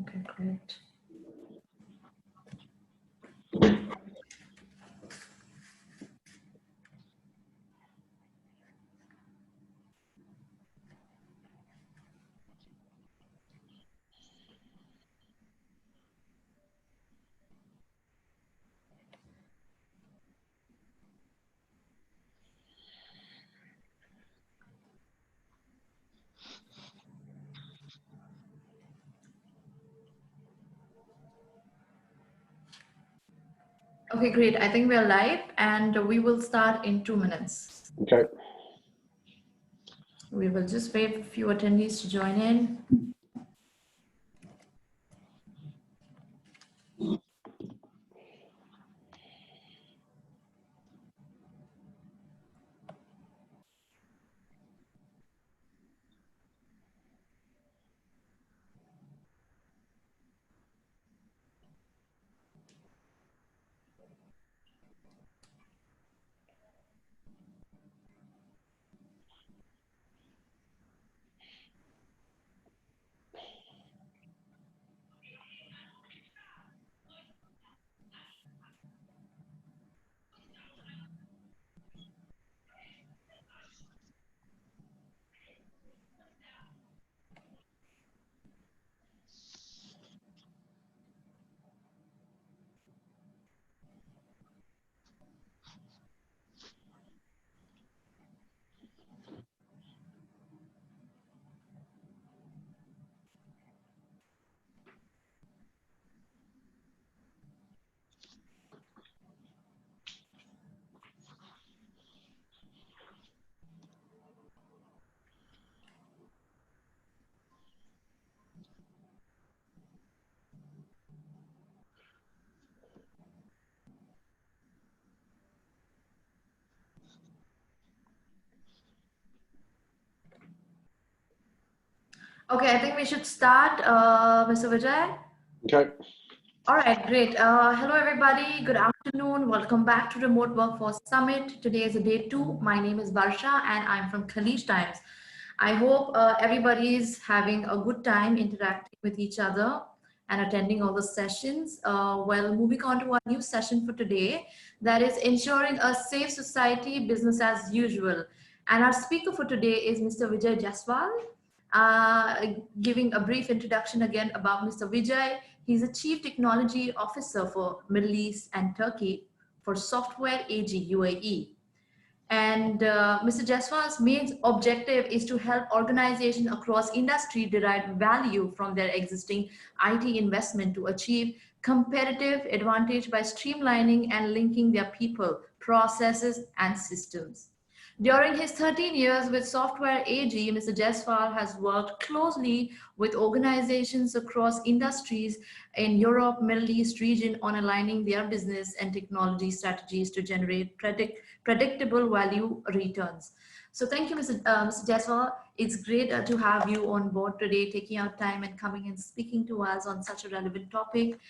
Okay, great. Okay, great. I think we're live and we will start in 2 minutes. Okay. We will just wait for a few attendees to join in. Okay, I think we should start, Mr. Vijay. Okay. All right, great. Hello, everybody. Good afternoon. Welcome back to Remote Workforce Summit. Today is day 2. My name is Varsha and I'm from Khaleej Times. I hope everybody is having a good time interacting with each other and attending all the sessions. Well, moving on to our new session for today, that is ensuring a safe society, business as usual. And our speaker for today is Mr. Vijay Jaswal. Giving a brief introduction again about Mr. Vijay. He's a Chief Technology Officer for Middle East and Turkey for Software AG UAE. And Mr. Jaswal's main objective is to help organizations across industry derive value from their existing IT investment to achieve competitive advantage by streamlining and linking their people, processes, and systems. During his 13 years with Software AG, Mr. Jaswal has worked closely with organizations across industries in Europe, Middle East region on aligning their business and technology strategies to generate predictable value returns. So thank you, Mr. Jaswal. It's great to have you on board today, taking out time and coming and speaking to us on such a relevant topic.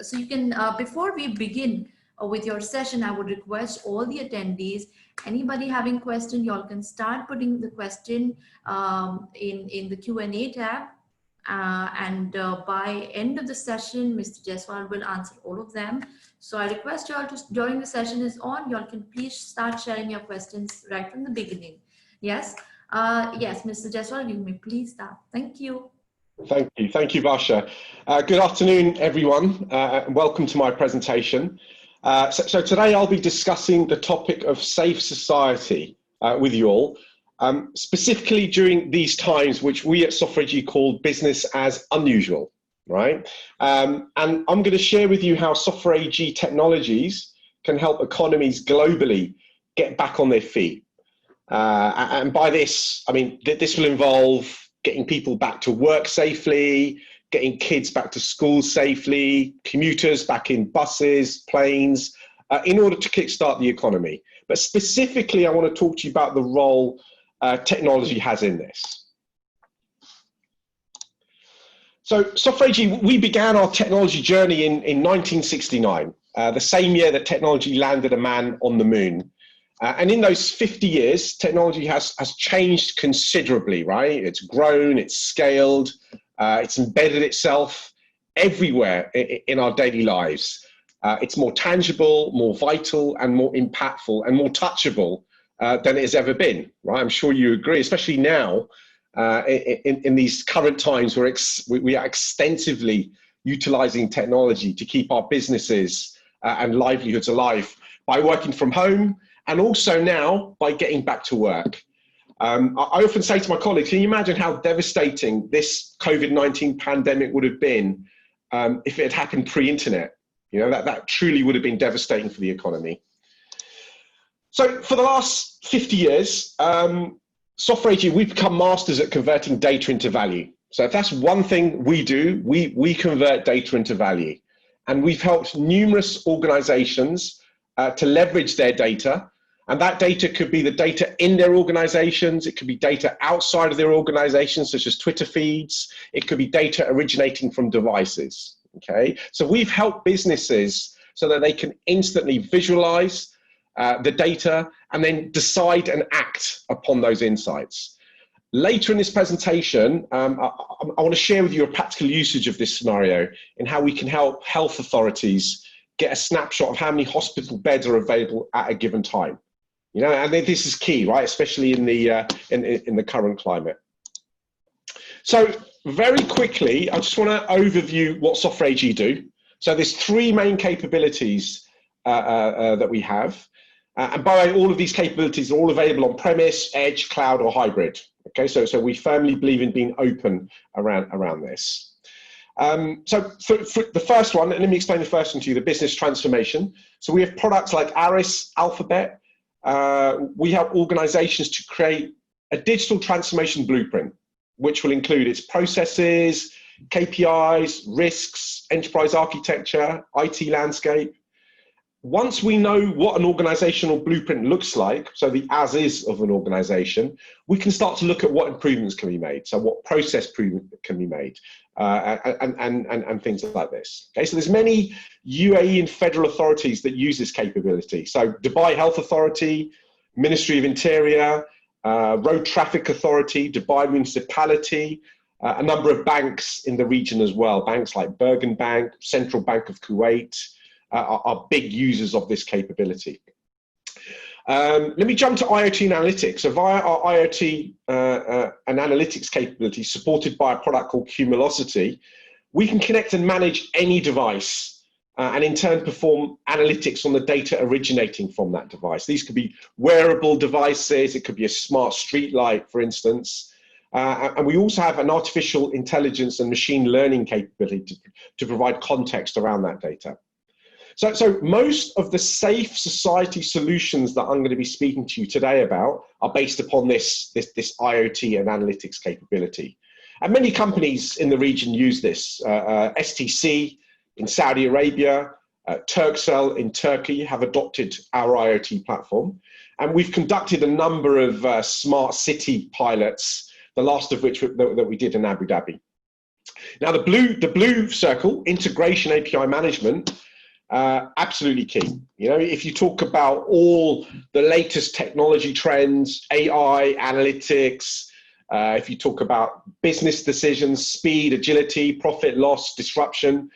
So you can, before we begin with your session, I would request all the attendees, anybody having question, y'all can start putting the question in the Q&A tab. By end of the session, Mr. Jaswal will answer all of them. So I request y'all to, during the session is on, y'all can please start sharing your questions right from the beginning. Yes, yes, Mr. Jaswal, you may please start. Thank you. Thank you, Varsha. Good afternoon, everyone, and welcome to my presentation. So today I'll be discussing the topic of safe society with you all, specifically during these times which we at Software AG call business as unusual, right? And I'm going to share with you how Software AG technologies can help economies globally get back on their feet. And by this, I mean, this will involve getting people back to work safely, getting kids back to school safely, commuters back in buses, planes, in order to kickstart the economy. But specifically, I want to talk to you about the role technology has in this. So Software AG, we began our technology journey in 1969, the same year that technology landed a man on the moon. And in those 50 years, technology has changed considerably, right? It's grown, it's scaled, It's embedded itself everywhere in our daily lives. It's more tangible, more vital, and more impactful, and more touchable than it has ever been, right? I'm sure you agree, especially now in these current times where we are extensively utilizing technology to keep our businesses and livelihoods alive by working from home, and also now by getting back to work. I often say to my colleagues, can you imagine how devastating this COVID-19 pandemic would have been if it had happened pre-internet? You know, that truly would have been devastating for the economy. So for the last 50 years, Software AG, we've become masters at converting data into value. So if that's one thing we do, we convert data into value. And we've helped numerous organizations to leverage their data. And that data could be the data in their organizations. It could be data outside of their organizations, such as Twitter feeds. It could be data originating from devices, okay? So we've helped businesses so that they can instantly visualize the data and then decide and act upon those insights. Later in this presentation, I want to share with you a practical usage of this scenario in how we can help health authorities get a snapshot of how many hospital beds are available at a given time. You know, and this is key, right? Especially in the current climate. So very quickly, I just want to overview what Software AG do. So there's three main capabilities that we have. And by the way, all of these capabilities are all available on premise, edge, cloud, or hybrid. Okay, so we firmly believe in being open around this. So for the first one, let me explain the first one to you, the business transformation. So we have products like Aris, Alphabet. We help organizations to create a digital transformation blueprint, which will include its processes, KPIs, risks, enterprise architecture, IT landscape. Once we know what an organizational blueprint looks like, so the as is of an organization, we can start to look at what improvements can be made. So what process improvement can be made and things like this. Okay, so there's many UAE and federal authorities that use this capability. So Dubai Health Authority, Ministry of Interior, Road Traffic Authority, Dubai Municipality, a number of banks in the region as well. Banks like Bergen Bank, Central Bank of Kuwait, are big users of this capability. Let me jump to IoT and analytics. So via our IoT and analytics capability supported by a product called Cumulosity, we can connect and manage any device and in turn perform analytics on the data originating from that device. These could be wearable devices, it could be a smart street light, for instance. And we also have an artificial intelligence and machine learning capability to provide context around that data. So most of the safe society solutions that I'm going to be speaking to you today about are based upon this IoT and analytics capability. And many companies in the region use this. STC in Saudi Arabia, Turkcell in Turkey have adopted our IoT platform. And we've conducted a number of smart city pilots, the last of which that we did in Abu Dhabi. Now the blue circle, integration API management, absolutely key. You know, if you talk about all the latest technology trends, AI, analytics, if you talk about business decisions, speed, agility, profit, loss, disruption,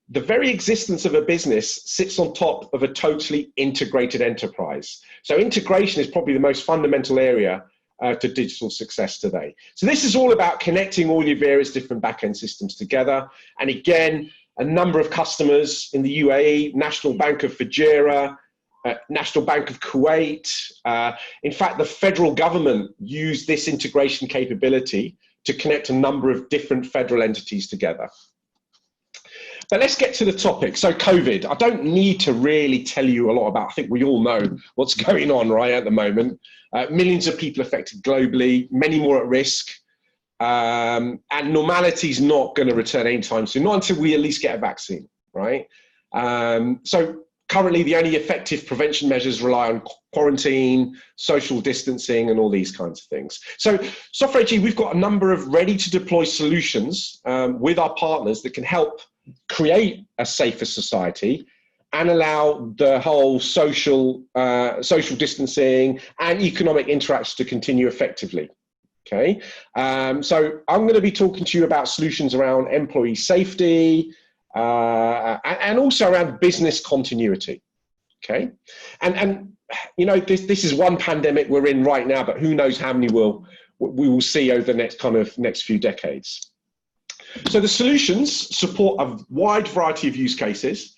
the very existence of a business sits on top of a totally integrated enterprise. So integration is probably the most fundamental area to digital success today. So this is all about connecting all your various different back-end systems together. And again, a number of customers in the UAE, National Bank of Fujairah, National Bank of Kuwait. In fact, the federal government used this integration capability to connect a number of different federal entities together. But let's get to the topic. So COVID, I don't need to really tell you a lot about, I think we all know what's going on right at the moment. Millions of people affected globally, many more at risk. And normality is not going to return anytime soon, not until we at least get a vaccine, right? So currently the only effective prevention measures rely on quarantine, social distancing, and all these kinds of things. So Software AG, we've got a number of ready to deploy solutions with our partners that can help create a safer society and allow the whole social distancing and economic interactions to continue effectively. Okay, so I'm going to be talking to you about solutions around employee safety and also around business continuity. Okay, and you know, this is one pandemic we're in right now, but who knows how many we will see over the next few decades. So the solutions support a wide variety of use cases,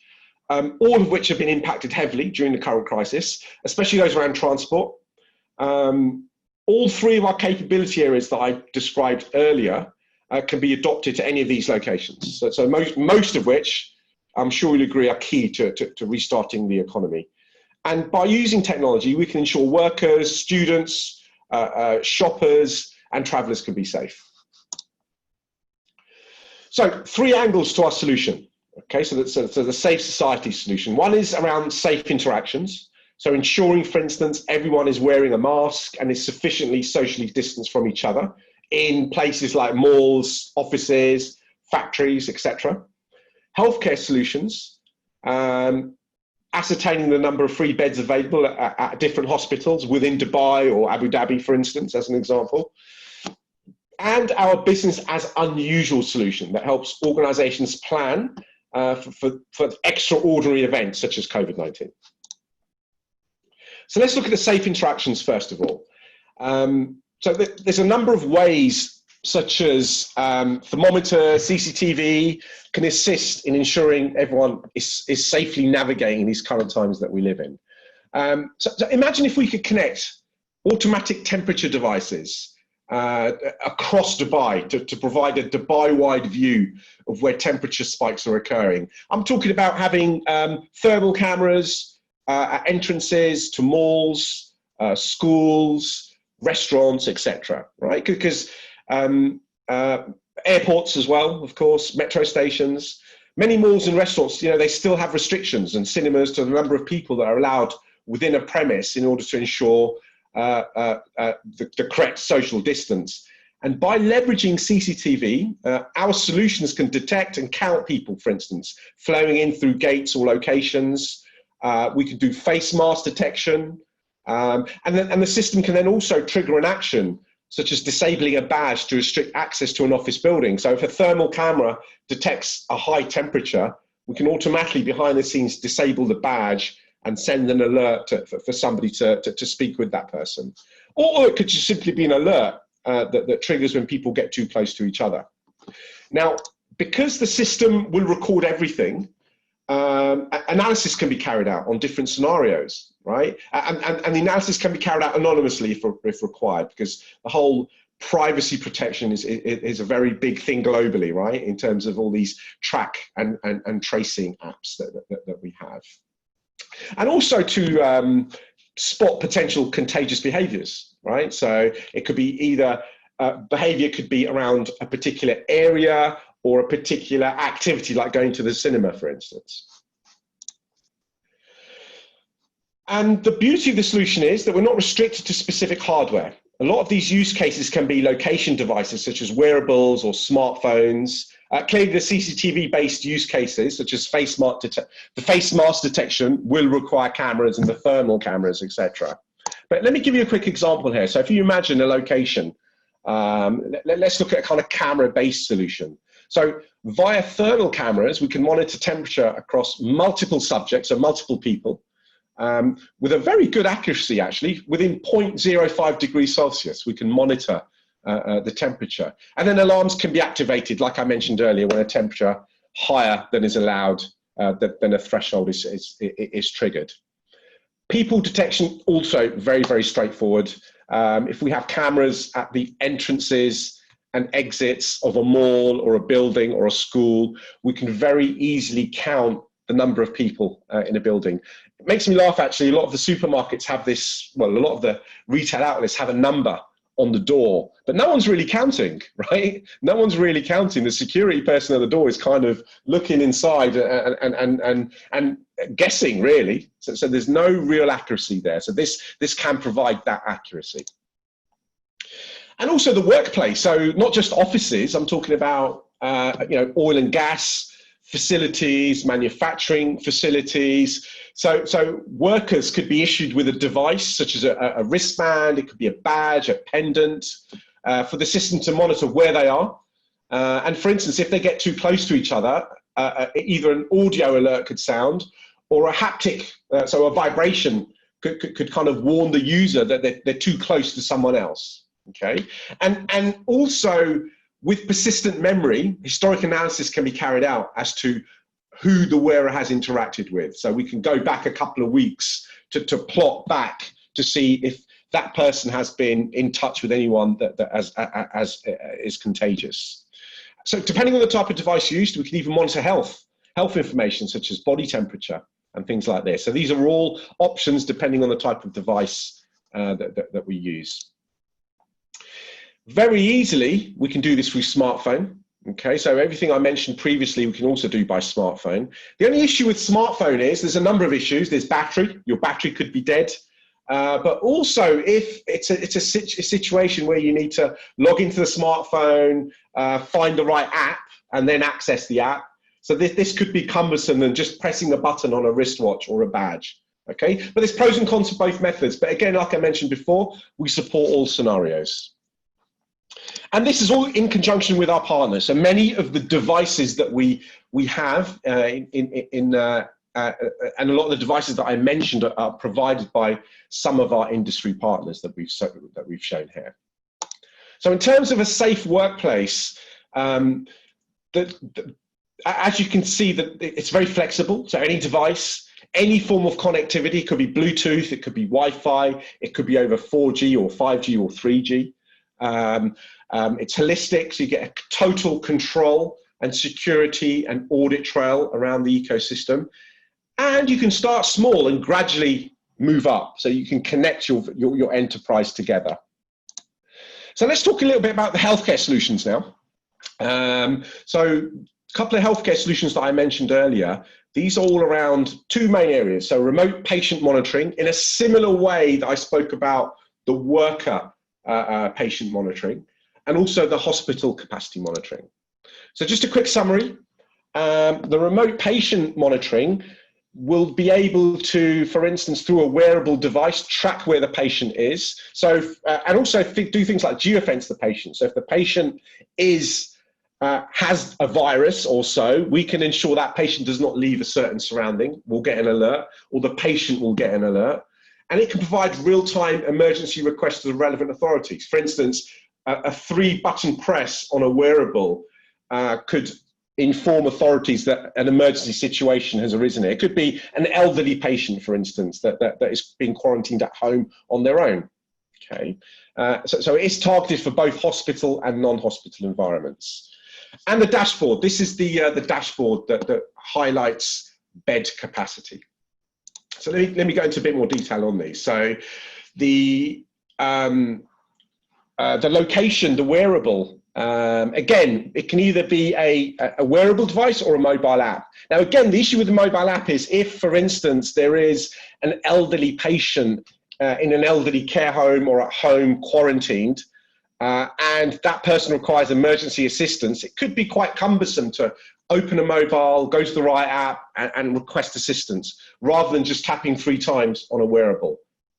all of which have been impacted heavily during the current crisis, especially those around transport. All three of our capability areas that I described earlier can be adopted to any of these locations. So most of which, I'm sure you'll agree, are key to restarting the economy. And by using technology, we can ensure workers, students, shoppers, and travelers can be safe. So 3 angles to our solution. Okay, so the safe society solution. One is around safe interactions. So ensuring, for instance, everyone is wearing a mask and is sufficiently socially distanced from each other in places like malls, offices, factories, etc. Healthcare solutions, ascertaining the number of free beds available at different hospitals within Dubai or Abu Dhabi, for instance, as an example. And our business as unusual solution that helps organizations plan for extraordinary events such as COVID-19. So let's look at the safe interactions first of all. So there's a number of ways, such as Thermometer CCTV can assist in ensuring everyone is safely navigating these current times that we live in. So imagine if we could connect automatic temperature devices across Dubai to provide a Dubai-wide view of where temperature spikes are occurring. I'm talking about having thermal cameras at entrances to malls, schools, restaurants, etc. Right? Because airports as well, of course, metro stations, many malls and restaurants, you know, they still have restrictions, and cinemas to the number of people that are allowed within a premise in order to ensure the correct social distance. And by leveraging CCTV, our solutions can detect and count people, for instance, flowing in through gates or locations. We can do face mask detection, and the system can then also trigger an action, such as disabling a badge to restrict access to an office building. So if a thermal camera detects a high temperature, we can automatically behind the scenes disable the badge and send an alert for somebody to speak with that person. Or it could just simply be an alert that triggers when people get too close to each other. Now, because the system will record everything, analysis can be carried out on different scenarios, right? And the analysis can be carried out anonymously if required, because the whole privacy protection is a very big thing globally, right? In terms of all these track and tracing apps that we have. And also to spot potential contagious behaviors, right? So it could be either behavior could be around a particular area or a particular activity, like going to the cinema, for instance. And the beauty of the solution is that we're not restricted to specific hardware. A lot of these use cases can be location devices, such as wearables or smartphones. Clearly, the CCTV-based use cases, such as the face mask detection, will require cameras, and the thermal cameras, etc. But let me give you a quick example here. So if you imagine a location, let's look at a kind of camera-based solution. So via thermal cameras, we can monitor temperature across multiple subjects, so multiple people, with a very good accuracy, actually. Within 0.05 degrees Celsius, we can monitor the temperature. And then alarms can be activated, like I mentioned earlier, when a temperature higher than is allowed, than a threshold is triggered. People detection, also very, very straightforward. If we have cameras at the entrances and exits of a mall or a building or a school, we can very easily count the number of people in a building. It makes me laugh, actually. A lot of the supermarkets have this, well, a lot of the retail outlets have a number on the door, but no one's really counting, right? No one's really counting. The security person at the door is kind of looking inside and guessing, really. So there's no real accuracy there. So this can provide that accuracy. And also the workplace. So not just offices, I'm talking about you know, oil and gas facilities, manufacturing facilities. So workers could be issued with a device such as a wristband, it could be a badge, a pendant, for the system to monitor where they are. And for instance, if they get too close to each other, either an audio alert could sound or a haptic, so a vibration could kind of warn the user that they're too close to someone else, okay? And also with persistent memory, historic analysis can be carried out as to who the wearer has interacted with. So we can go back a couple of weeks to plot back to see if that person has been in touch with anyone that is contagious. So depending on the type of device used, we can even monitor health information such as body temperature and things like this. So these are all options depending on the type of device that we use. Very easily, we can do this through smartphone. Okay, so everything I mentioned previously, we can also do by smartphone. The only issue with smartphone is there's a number of issues. There's battery. Your battery could be dead. But also, if it's a situation where you need to log into the smartphone, find the right app, and then access the app. So this could be cumbersome than just pressing a button on a wristwatch or a badge. Okay, but there's pros and cons to both methods. But again, like I mentioned before, we support all scenarios. And this is all in conjunction with our partners. So many of the devices that we have and a lot of the devices that I mentioned are provided by some of our industry partners that we've shown here. So in terms of a safe workplace, as you can see, that it's very flexible. So any device, any form of connectivity, it could be Bluetooth, it could be Wi-Fi, it could be over 4G or 5G or 3G. It's holistic, so you get a total control and security and audit trail around the ecosystem. And you can start small and gradually move up, so you can connect your enterprise together. So let's talk a little bit about the healthcare solutions now. So a couple of healthcare solutions that I mentioned earlier, these are all around two main areas. So remote patient monitoring in a similar way that I spoke about the worker patient monitoring, and also the hospital capacity monitoring. So just a quick summary, the remote patient monitoring will be able to, for instance, through a wearable device, track where the patient is. So, and also do things like geofence the patient. So if the patient has a virus or so, we can ensure that patient does not leave a certain surrounding. We'll get an alert, or the patient will get an alert. And it can provide real-time emergency requests to the relevant authorities. For instance, a 3-button press on a wearable could inform authorities that an emergency situation has arisen. It could be an elderly patient, for instance, that is being quarantined at home on their own. Okay, so it is targeted for both hospital and non-hospital environments. And the dashboard. This is the dashboard that highlights bed capacity. So let me go into a bit more detail on these. So the location, the wearable, again, it can either be a wearable device or a mobile app. Now, again, the issue with the mobile app is if, for instance, there is an elderly patient in an elderly care home or at home quarantined, and that person requires emergency assistance, it could be quite cumbersome to open a mobile, go to the right app, and request assistance, rather than just tapping 3 times on a wearable.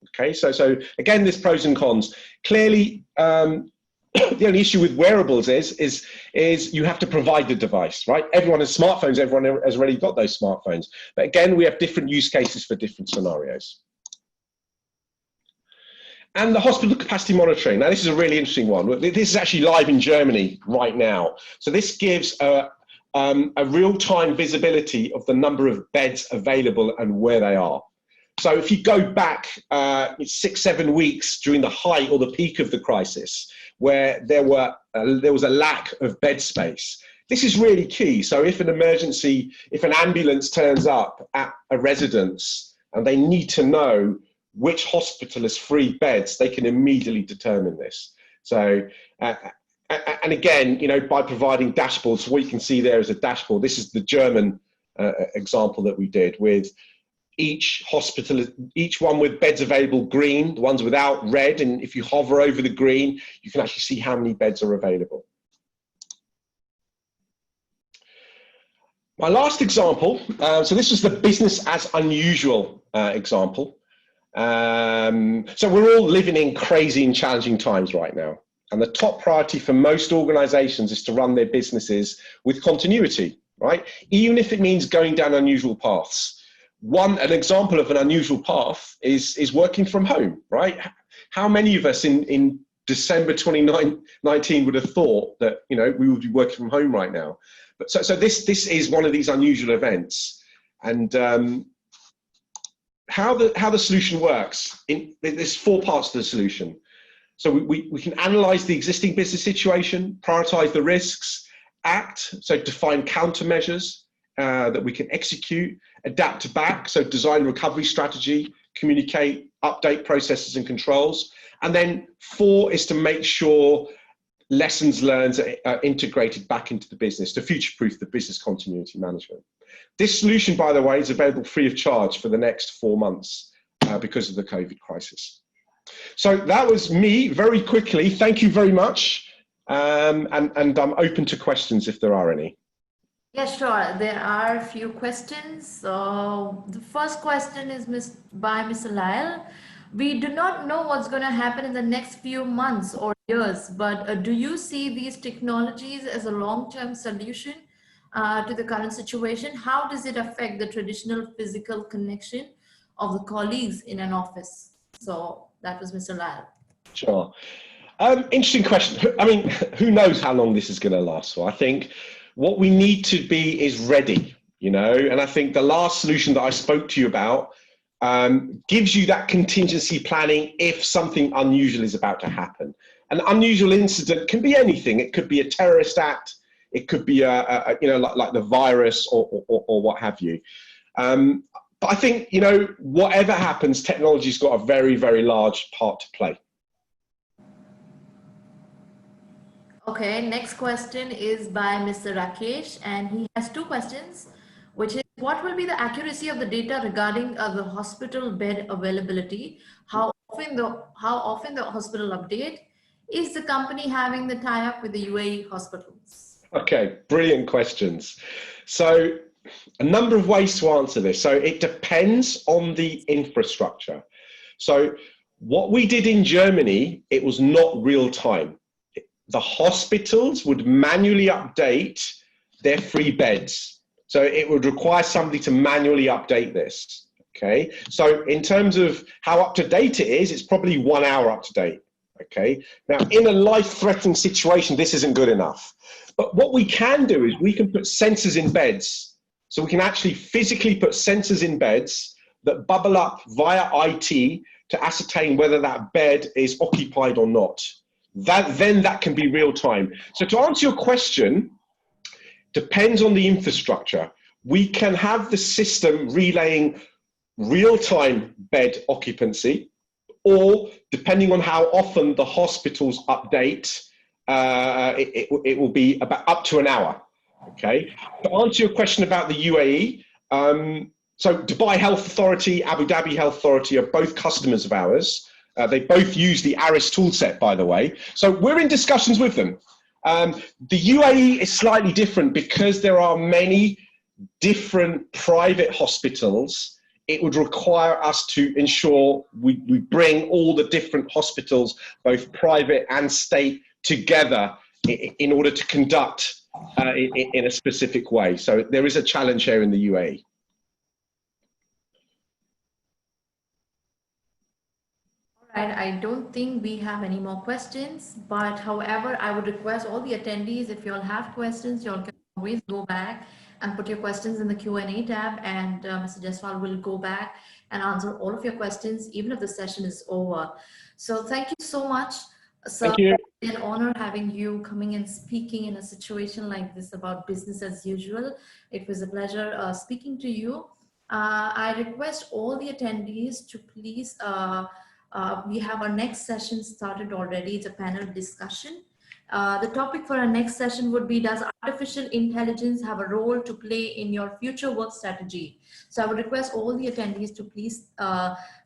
Okay, so again, there's pros and cons. Clearly, the only issue with wearables is you have to provide the device, right? Everyone has smartphones, everyone has already got those smartphones. But again, we have different use cases for different scenarios. And the hospital capacity monitoring. Now, this is a really interesting one. This is actually live in Germany right now. So this gives a real-time visibility of the number of beds available and where they are. So if you go back 6-7 weeks during the height or the peak of the crisis, where there was a lack of bed space, this is really key. So if an emergency, if an ambulance turns up at a residence and they need to know which hospital has free beds, they can immediately determine this. So, and again, you know, by providing dashboards, what you can see there is a dashboard. This is the German example that we did with each hospital, each one with beds available green, the ones without red, and if you hover over the green, you can actually see how many beds are available. My last example, so this was the business as unusual example. So we're all living in crazy and challenging times right now. And the top priority for most organizations is to run their businesses with continuity, right? Even if it means going down unusual paths. An example of an unusual path is working from home, right? How many of us in December 2019 would have thought that, you know, we would be working from home right now? But so this is one of these unusual events. And how the solution works, there's 4 parts to the solution. So we can analyze the existing business situation, prioritize the risks, act, so define countermeasures that we can execute, adapt back, so design recovery strategy, communicate, update processes and controls. And then 4 is to make sure lessons learned are integrated back into the business to future-proof the business continuity management. This solution, by the way, is available free of charge for the next 4 months because of the COVID crisis. So that was me very quickly. Thank you very much. And I'm open to questions if there are any. Yeah, sure. There are a few questions. So the first question is by Mr. Lyle. We do not know what's going to happen in the next few months or years, but do you see these technologies as a long-term solution to the current situation? How does it affect the traditional physical connection of the colleagues in an office? So that was Mr. Lyle. Sure. Interesting question. I mean, who knows how long this is going to last for? I think what we need to be is ready, you know, and I think the last solution that I spoke to you about gives you that contingency planning if something unusual is about to happen. An unusual incident can be anything. It could be a terrorist act. It could be you know, like the virus or what have you. But I think, you know, whatever happens, technology's got a very, very large part to play. Okay, next question is by Mr. Rakesh, and he has 2 questions, which is what will be the accuracy of the data regarding the hospital bed availability? How often the hospital update? Is the company having the tie-up with the UAE hospitals? Okay, brilliant questions. So a number of ways to answer this. So it depends on the infrastructure. So what we did in Germany, it was not real time. The hospitals would manually update their free beds. So it would require somebody to manually update this. Okay. So in terms of how up to date it is, it's probably 1 hour up to date. Okay. Now in a life-threatening situation, this isn't good enough. But what we can do is we can put sensors in beds. So we can actually physically put sensors in beds that bubble up via IT to ascertain whether that bed is occupied or not. Then that can be real time. So to answer your question, depends on the infrastructure. We can have the system relaying real-time bed occupancy, or depending on how often the hospitals update, it will be about up to an hour. Okay. To answer your question about the UAE, so Dubai Health Authority, Abu Dhabi Health Authority are both customers of ours. They both use the ARIS toolset, by the way. So we're in discussions with them. The UAE is slightly different because there are many different private hospitals. It would require us to ensure we bring all the different hospitals, both private and state, together in order to conduct in a specific way. So there is a challenge here in the UAE. Right, I don't think we have any more questions, but however, I would request all the attendees, if you all have questions, you all can always go back and put your questions in the Q&A tab, and Mr. Jaiswal will go back and answer all of your questions, even if the session is over. So thank you so much. So Thank you. it's an honor having you coming and speaking in a situation like this about business as usual. It was a pleasure speaking to you. I request all the attendees to please we have our next session started already. It's a panel discussion. The topic for our next session would be, does artificial intelligence have a role to play in your future work strategy? So I would request all the attendees to please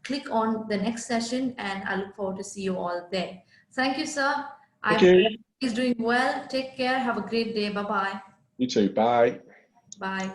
click on the next session, and I look forward to see you all there. Thank you, sir. I hope he's doing well. Take care. Have a great day. Bye-bye. You too. Bye. Bye.